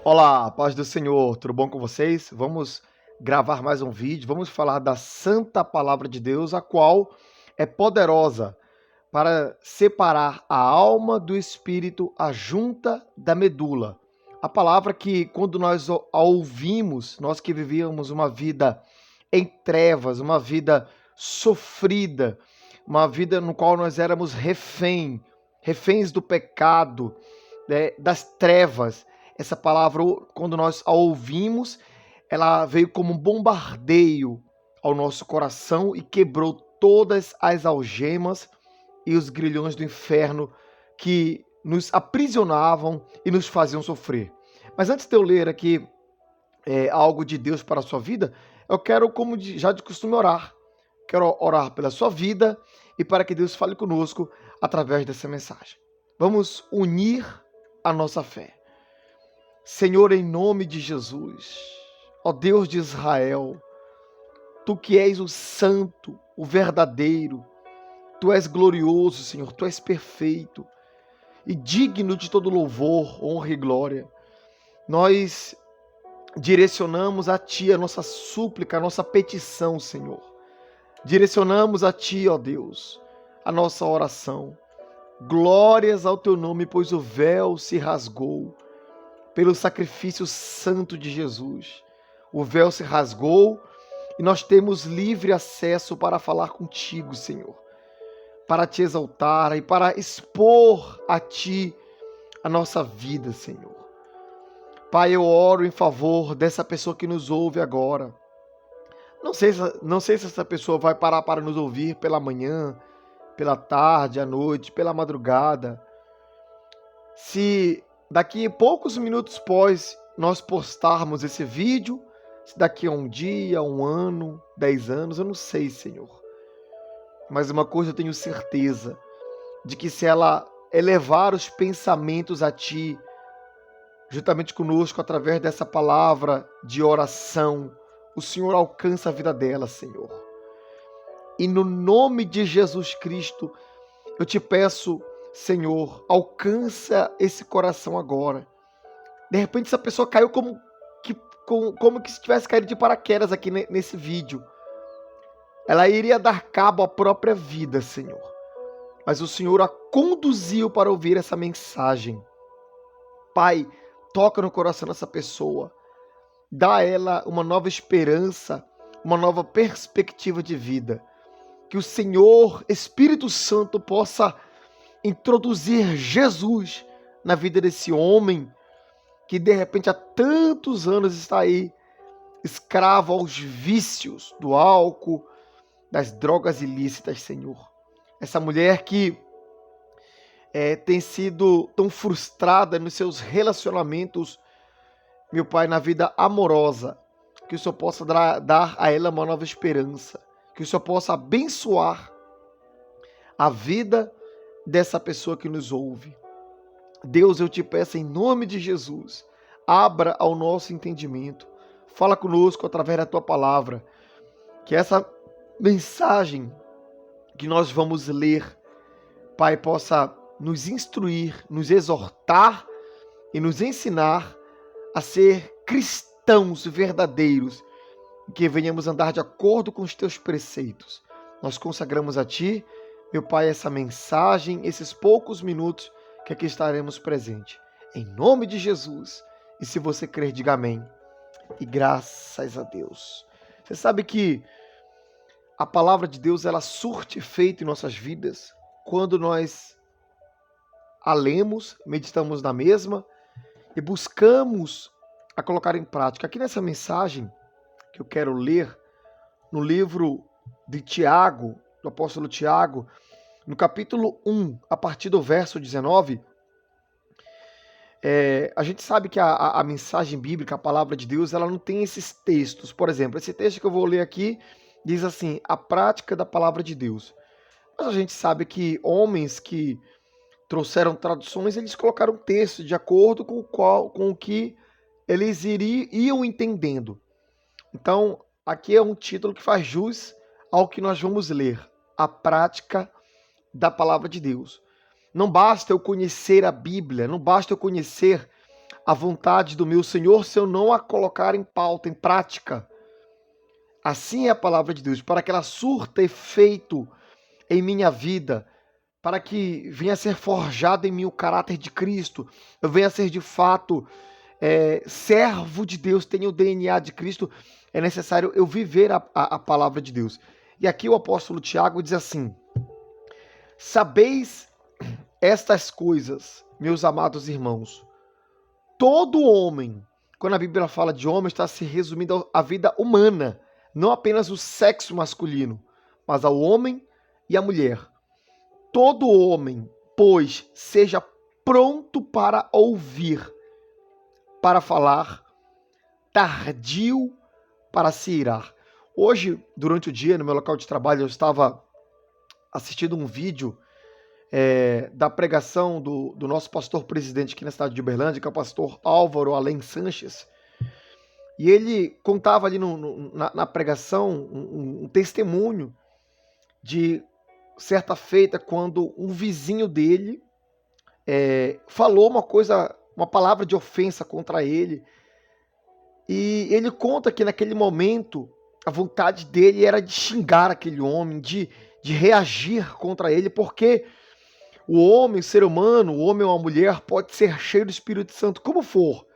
Olá, paz do Senhor, tudo bom com vocês? Vamos gravar mais um vídeo, vamos falar da Santa Palavra de Deus, a qual é poderosa para separar a alma do espírito, a junta da medula. A palavra que, quando nós a ouvimos, nós que vivíamos uma vida em trevas, uma vida sofrida, uma vida no qual nós éramos reféns do pecado, né, das trevas. Essa palavra, quando nós a ouvimos, ela veio como um bombardeio ao nosso coração e quebrou todas as algemas e os grilhões do inferno que nos aprisionavam e nos faziam sofrer. Mas antes de eu ler aqui algo de Deus para a sua vida, eu quero, como já de costume, orar. Quero orar pela sua vida e para que Deus fale conosco através dessa mensagem. Vamos unir a nossa fé. Senhor, em nome de Jesus, ó Deus de Israel, Tu que és o santo, o verdadeiro, Tu és glorioso, Senhor, Tu és perfeito e digno de todo louvor, honra e glória. Nós direcionamos a Ti a nossa súplica, a nossa petição, Senhor. Direcionamos a Ti, ó Deus, a nossa oração. Glórias ao Teu nome, pois o véu se rasgou pelo sacrifício santo de Jesus. O véu se rasgou e nós temos livre acesso para falar contigo, Senhor, para te exaltar e para expor a ti a nossa vida, Senhor. Pai, eu oro em favor dessa pessoa que nos ouve agora. Não sei se essa pessoa vai parar para nos ouvir pela manhã, pela tarde, à noite, pela madrugada. Se daqui a poucos minutos após nós postarmos esse vídeo, se daqui a um dia, um ano, 10 anos, eu não sei, Senhor. Mas uma coisa eu tenho certeza, de que se ela elevar os pensamentos a Ti, juntamente conosco, através dessa palavra de oração, o Senhor alcança a vida dela, Senhor. E no nome de Jesus Cristo, eu te peço, Senhor, alcança esse coração agora. De repente essa pessoa caiu como que se tivesse caído de paraquedas aqui nesse vídeo. Ela iria dar cabo à própria vida, Senhor. Mas o Senhor a conduziu para ouvir essa mensagem. Pai, toca no coração dessa pessoa. Dá a ela uma nova esperança, uma nova perspectiva de vida. Que o Senhor, Espírito Santo, possa introduzir Jesus na vida desse homem que de repente há tantos anos está aí escravo aos vícios do álcool, das drogas ilícitas, Senhor. Essa mulher que tem sido tão frustrada nos seus relacionamentos, meu Pai, na vida amorosa, que o Senhor possa dar a ela uma nova esperança, que o Senhor possa abençoar a vida dessa pessoa que nos ouve. Deus, eu te peço em nome de Jesus, abra ao nosso entendimento, fala conosco através da tua palavra, que essa mensagem que nós vamos ler, Pai, possa nos instruir, nos exortar e nos ensinar a ser cristãos verdadeiros, que venhamos andar de acordo com os teus preceitos. Nós consagramos a ti, meu Pai, essa mensagem, esses poucos minutos que aqui estaremos presentes. Em nome de Jesus. E se você crer, diga amém. E graças a Deus. Você sabe que a palavra de Deus, ela surte efeito em nossas vidas quando nós a lemos, meditamos na mesma e buscamos a colocar em prática. Aqui nessa mensagem que eu quero ler, no livro de Tiago, do apóstolo Tiago, no capítulo 1, a partir do verso 19, a gente sabe que a mensagem bíblica, a palavra de Deus, ela não tem esses textos. Por exemplo, esse texto que eu vou ler aqui diz assim, a prática da palavra de Deus. Mas a gente sabe que homens que trouxeram traduções, eles colocaram texto de acordo com o que eles iam entendendo. Então, aqui é um título que faz jus ao que nós vamos ler, a prática da palavra de Deus. Não basta eu conhecer a Bíblia, não basta eu conhecer a vontade do meu Senhor se eu não a colocar em pauta, em prática. Assim é a palavra de Deus, para que ela surta efeito em minha vida, para que venha a ser forjado em mim o caráter de Cristo, eu venha a ser de fato servo de Deus, tenha o DNA de Cristo, é necessário eu viver a palavra de Deus. E aqui o apóstolo Tiago diz assim: sabeis estas coisas, meus amados irmãos, todo homem, quando a Bíblia fala de homem, está se resumindo à vida humana, não apenas o sexo masculino, mas ao homem e à mulher. Todo homem, pois, seja pronto para ouvir, para falar, tardio para se irar. Hoje, durante o dia, no meu local de trabalho, eu estava assistindo um vídeo da pregação do nosso pastor presidente aqui na cidade de Uberlândia, que é o pastor Álvaro Além Sanches. E ele contava ali na pregação um testemunho de certa feita, quando um vizinho dele falou uma palavra de ofensa contra ele. E ele conta que naquele momento a vontade dele era de xingar aquele homem, de reagir contra ele, porque o homem, o ser humano, o homem ou a mulher pode ser cheio do Espírito Santo como for,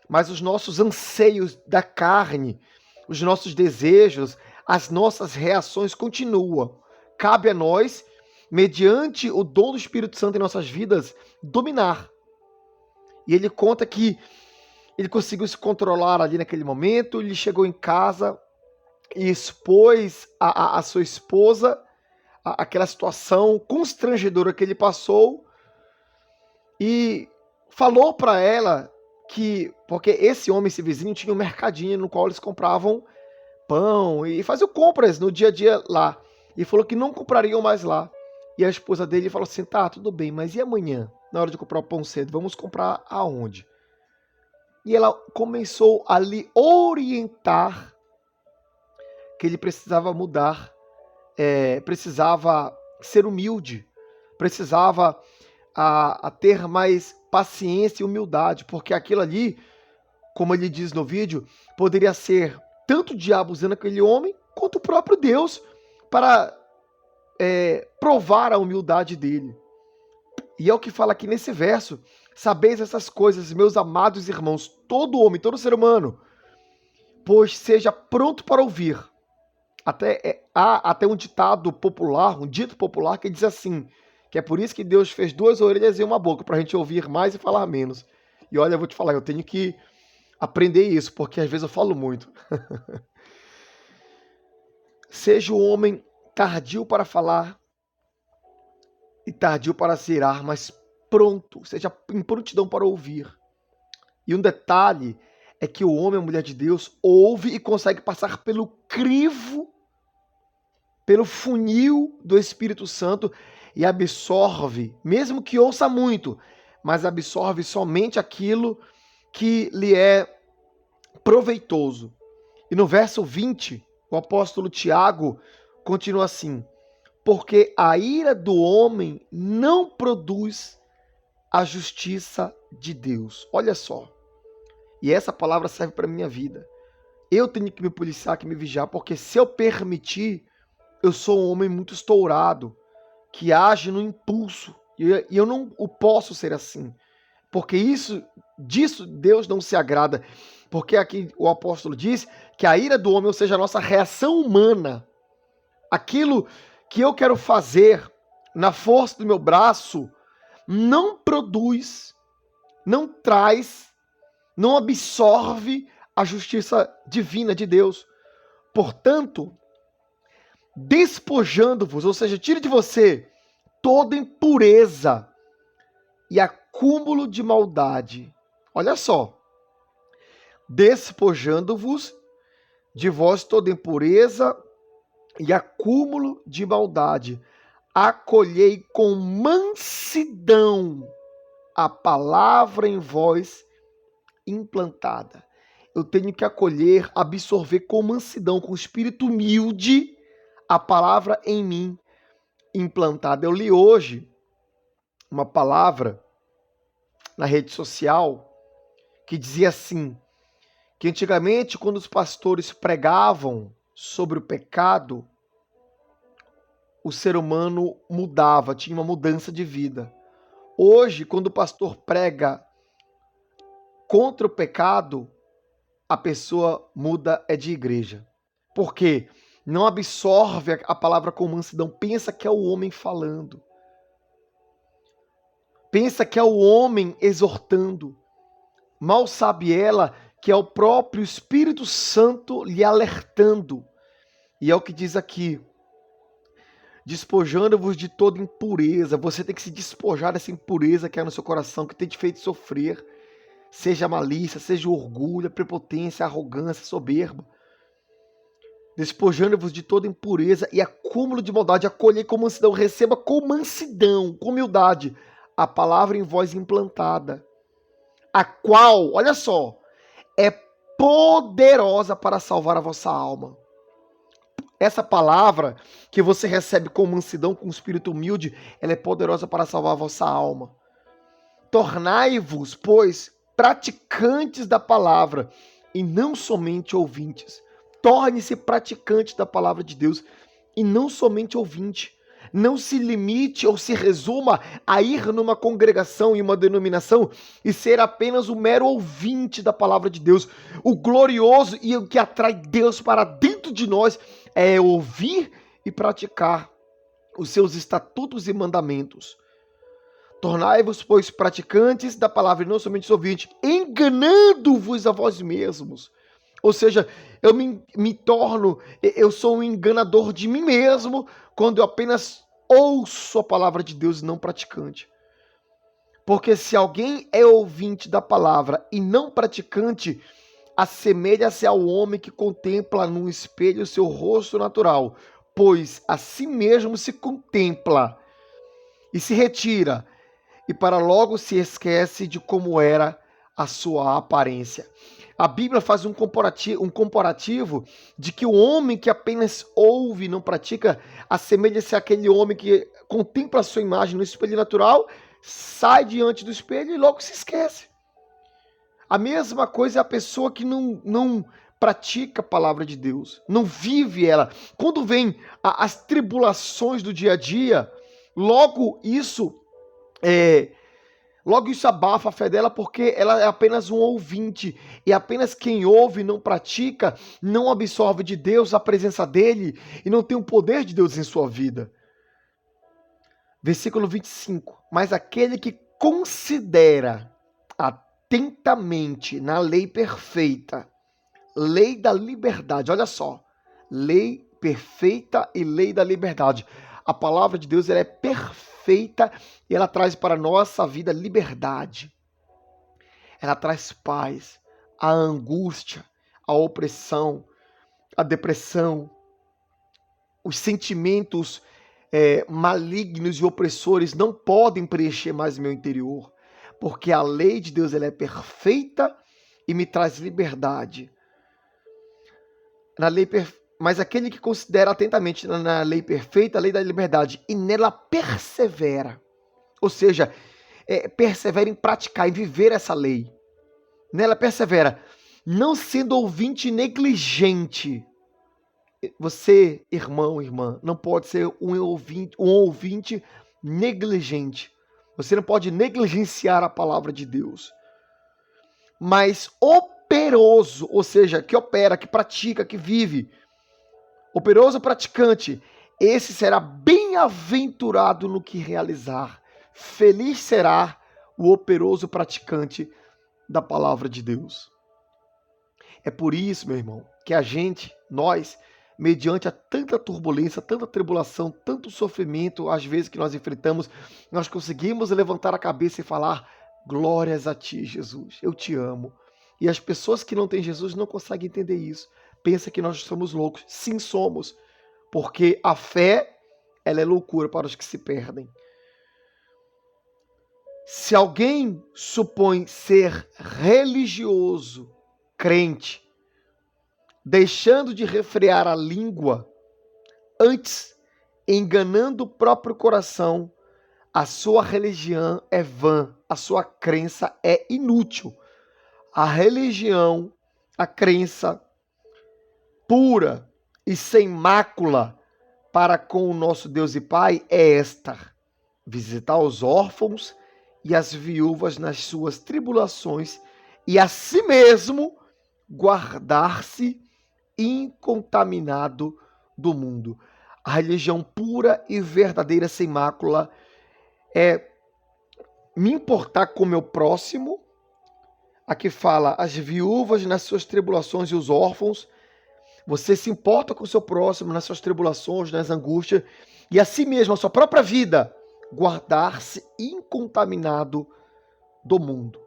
mas os nossos anseios da carne, os nossos desejos, as nossas reações continuam. Cabe a nós, mediante o dom do Espírito Santo em nossas vidas, dominar. E ele conta que ele conseguiu se controlar ali naquele momento, ele chegou em casa e expôs a sua esposa aquela situação constrangedora que ele passou e falou para ela que, porque esse homem, esse vizinho, tinha um mercadinho no qual eles compravam pão e faziam compras no dia a dia lá, e falou que não comprariam mais lá. E a esposa dele falou assim: tá, tudo bem, mas e amanhã, na hora de comprar o pão cedo, vamos comprar aonde? E ela começou a lhe orientar que ele precisava mudar, precisava ser humilde, precisava a ter mais paciência e humildade, porque aquilo ali, como ele diz no vídeo, poderia ser tanto o diabo usando aquele homem, quanto o próprio Deus, para provar a humildade dele. E é o que fala aqui nesse verso: sabeis essas coisas, meus amados irmãos, todo homem, todo ser humano, pois seja pronto para ouvir. Há até um ditado popular, um dito popular que diz assim, que é por isso que Deus fez 2 orelhas e uma boca, para a gente ouvir mais e falar menos. E olha, eu vou te falar, eu tenho que aprender isso, porque às vezes eu falo muito. Seja o homem tardio para falar e tardio para se irar, mas pronto, seja em prontidão para ouvir. E um detalhe é que o homem, a mulher de Deus, ouve e consegue passar pelo crivo, pelo funil do Espírito Santo e absorve, mesmo que ouça muito, mas absorve somente aquilo que lhe é proveitoso. E no verso 20, o apóstolo Tiago continua assim: porque a ira do homem não produz a justiça de Deus. Olha só. E essa palavra serve para a minha vida. Eu tenho que me policiar, que me vigiar, porque se eu permitir, eu sou um homem muito estourado, que age no impulso. E eu não posso ser assim. Porque disso Deus não se agrada. Porque aqui o apóstolo diz que a ira do homem, ou seja, a nossa reação humana, aquilo que eu quero fazer na força do meu braço, não produz, não traz, não absorve a justiça divina de Deus. Portanto, despojando-vos, ou seja, tire de você toda impureza e acúmulo de maldade. Olha só. Despojando-vos de vós toda impureza e acúmulo de maldade, acolhei com mansidão a palavra em vós implantada. Eu tenho que acolher, absorver com mansidão, com espírito humilde, a palavra em mim implantada. Eu li hoje uma palavra na rede social que dizia assim, que antigamente, quando os pastores pregavam sobre o pecado, o ser humano mudava, tinha uma mudança de vida. Hoje, quando o pastor prega contra o pecado, a pessoa muda é de igreja. Por quê? Não absorve a palavra com mansidão, pensa que é o homem falando. Pensa que é o homem exortando. Mal sabe ela que é o próprio Espírito Santo lhe alertando. E é o que diz aqui: despojando-vos de toda impureza. Você tem que se despojar dessa impureza que há no seu coração, que tem te feito sofrer. Seja a malícia, seja o orgulho, a prepotência, a arrogância, a soberba. Despojando-vos de toda impureza e acúmulo de maldade, acolhei com mansidão, receba com mansidão, com humildade, a palavra em vós implantada, a qual, olha só, é poderosa para salvar a vossa alma. Essa palavra que você recebe com mansidão, com espírito humilde, ela é poderosa para salvar a vossa alma. Tornai-vos, pois, praticantes da palavra e não somente ouvintes. Torne-se praticante da palavra de Deus e não somente ouvinte. Não se limite ou se resuma a ir numa congregação e uma denominação e ser apenas um mero ouvinte da palavra de Deus. O glorioso e o que atrai Deus para dentro de nós é ouvir e praticar os seus estatutos e mandamentos. Tornai-vos, pois, praticantes da palavra e não somente ouvintes, enganando-vos a vós mesmos. Ou seja, eu sou um enganador de mim mesmo quando eu apenas ouço a palavra de Deus e não praticante. Porque se alguém é ouvinte da palavra e não praticante, assemelha-se ao homem que contempla no espelho o seu rosto natural, pois a si mesmo se contempla e se retira, e para logo se esquece de como era a sua aparência. A Bíblia faz um comparativo de que o homem que apenas ouve e não pratica assemelha-se àquele homem que contempla a sua imagem no espelho natural, sai diante do espelho e logo se esquece. A mesma coisa é a pessoa que não pratica a palavra de Deus, não vive ela. Quando vem as tribulações do dia a dia, logo isso abafa a fé dela, porque ela é apenas um ouvinte. E apenas quem ouve e não pratica, não absorve de Deus a presença dele e não tem o poder de Deus em sua vida. Versículo 25. Mas aquele que considera atentamente na lei perfeita, lei da liberdade, olha só, lei perfeita e lei da liberdade. A palavra de Deus ela é perfeita e ela traz para a nossa vida liberdade. Ela traz paz, a angústia, a opressão, a depressão, os sentimentos malignos e opressores não podem preencher mais meu interior, porque a lei de Deus ela é perfeita e me traz liberdade. Mas aquele que considera atentamente na lei perfeita, a lei da liberdade, e nela persevera, ou seja, persevera em praticar, em viver essa lei. Nela persevera, não sendo ouvinte negligente. Você, irmão, irmã, não pode ser um ouvinte negligente. Você não pode negligenciar a palavra de Deus. Mas operoso, ou seja, que opera, que pratica, que vive. Operoso praticante, esse será bem-aventurado no que realizar. Feliz será o operoso praticante da palavra de Deus. É por isso, meu irmão, que nós, mediante a tanta turbulência, tanta tribulação, tanto sofrimento, às vezes que nós enfrentamos, nós conseguimos levantar a cabeça e falar: glórias a ti, Jesus, eu te amo. E as pessoas que não têm Jesus não conseguem entender isso. Pensa que nós somos loucos. Sim, somos. Porque a fé, ela é loucura para os que se perdem. Se alguém supõe ser religioso, crente, deixando de refrear a língua, antes enganando o próprio coração, a sua religião é vã, a sua crença é inútil. A religião, a crença pura e sem mácula para com o nosso Deus e Pai é esta: visitar os órfãos e as viúvas nas suas tribulações e a si mesmo guardar-se incontaminado do mundo. A religião pura e verdadeira sem mácula é me importar com o meu próximo. Aqui fala as viúvas nas suas tribulações e os órfãos. Você se importa com o seu próximo nas suas tribulações, nas angústias, e a si mesmo, a sua própria vida, guardar-se incontaminado do mundo.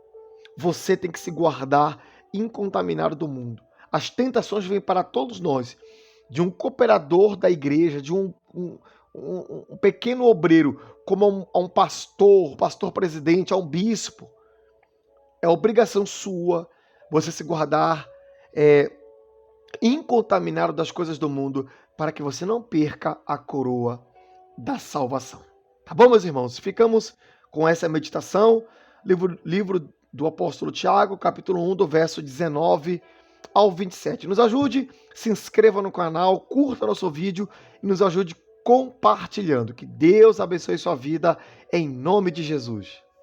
Você tem que se guardar incontaminado do mundo. As tentações vêm para todos nós, de um cooperador da igreja, de um pequeno obreiro, como a um pastor, pastor presidente, a um bispo. É obrigação sua você se guardar incontaminado das coisas do mundo, para que você não perca a coroa da salvação. Tá bom, meus irmãos? Ficamos com essa meditação. Livro do apóstolo Tiago, capítulo 1, do verso 19 ao 27. Nos ajude, se inscreva no canal, curta nosso vídeo e nos ajude compartilhando. Que Deus abençoe sua vida em nome de Jesus.